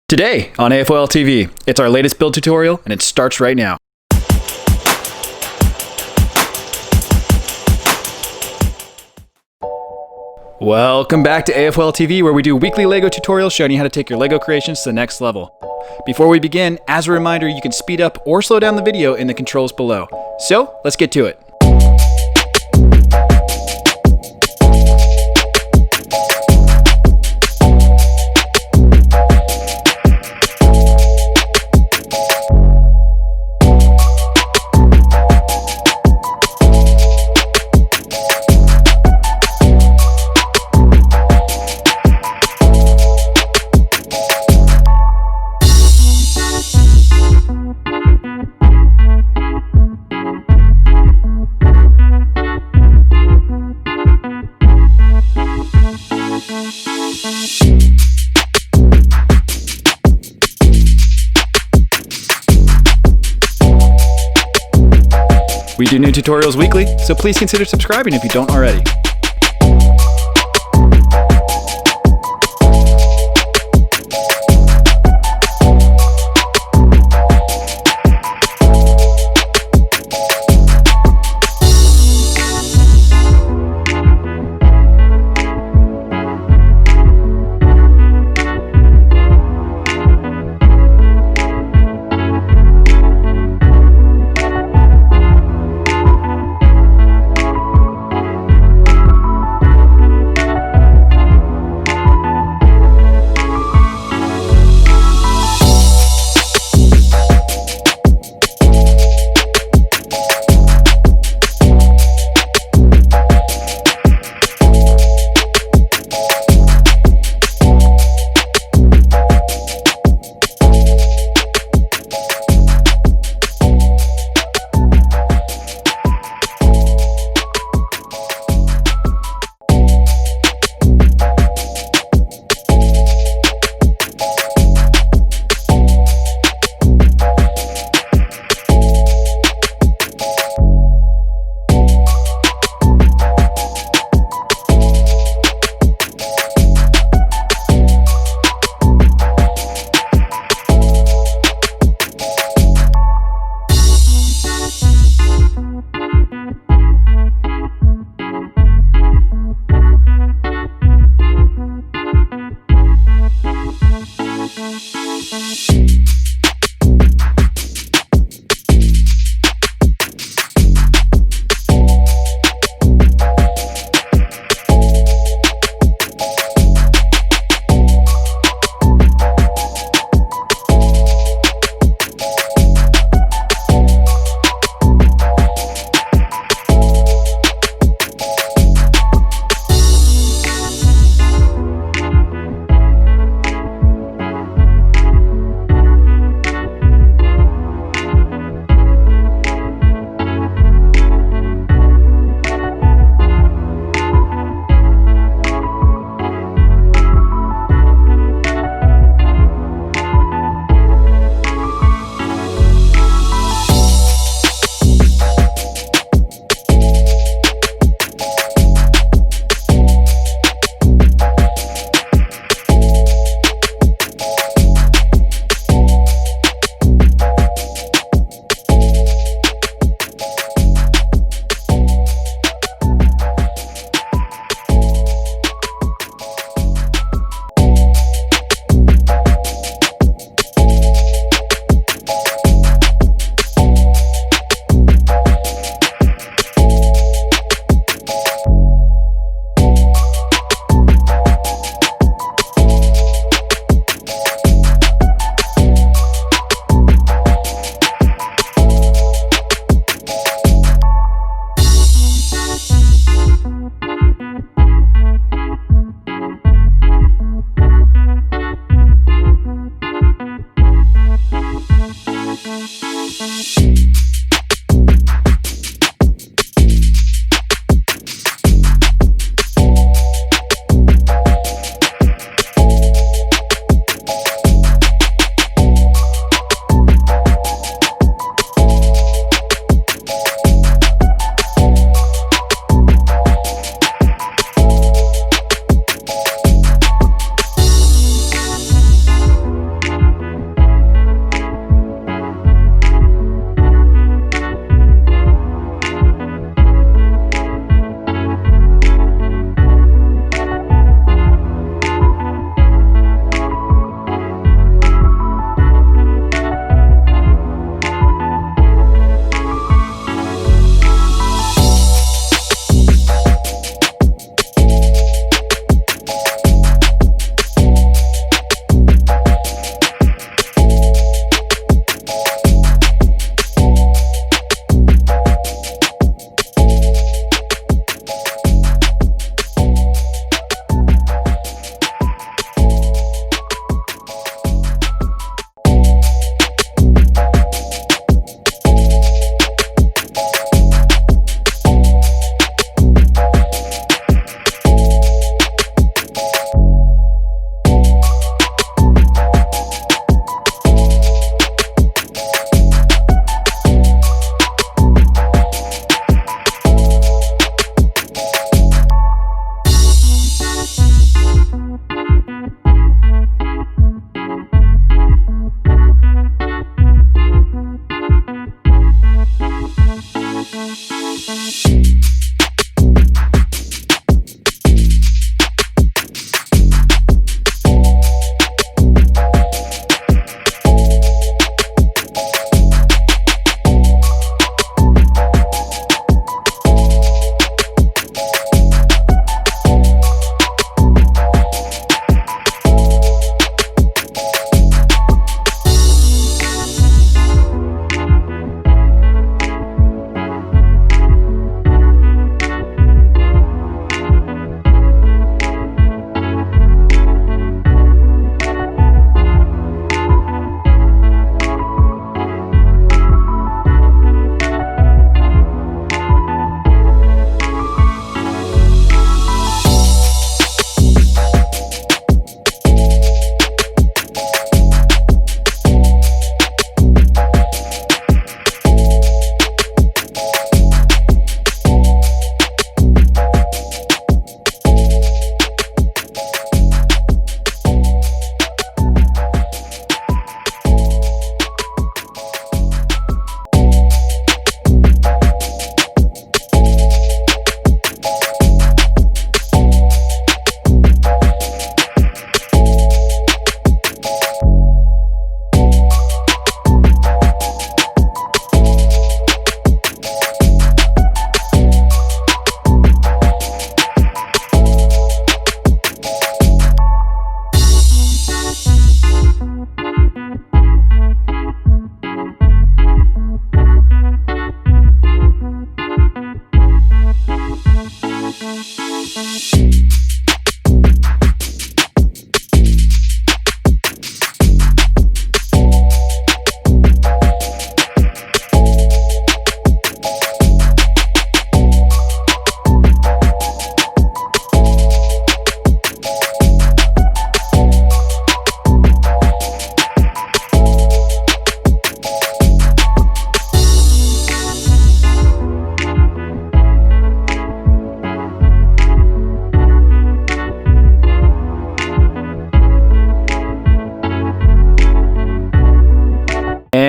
Today on AFOL TV, it's our latest build tutorial and it starts right now. Welcome back to AFOL TV, where we do weekly LEGO tutorials showing you how to take your LEGO creations to the next level. Before we begin, as a reminder, you can speed up or slow down the video in the controls below. So, let's get to it. We do new tutorials weekly, so please consider subscribing if you don't already.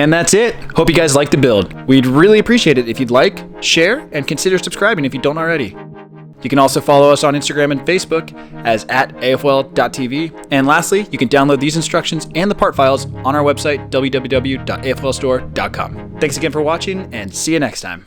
And that's it. Hope you guys liked the build. We'd really appreciate it if you'd like, share, and consider subscribing if you don't already. You can also follow us on Instagram and Facebook as @afl.tv. And lastly, you can download these instructions and the part files on our website, www.aflstore.com. Thanks again for watching, and see you next time.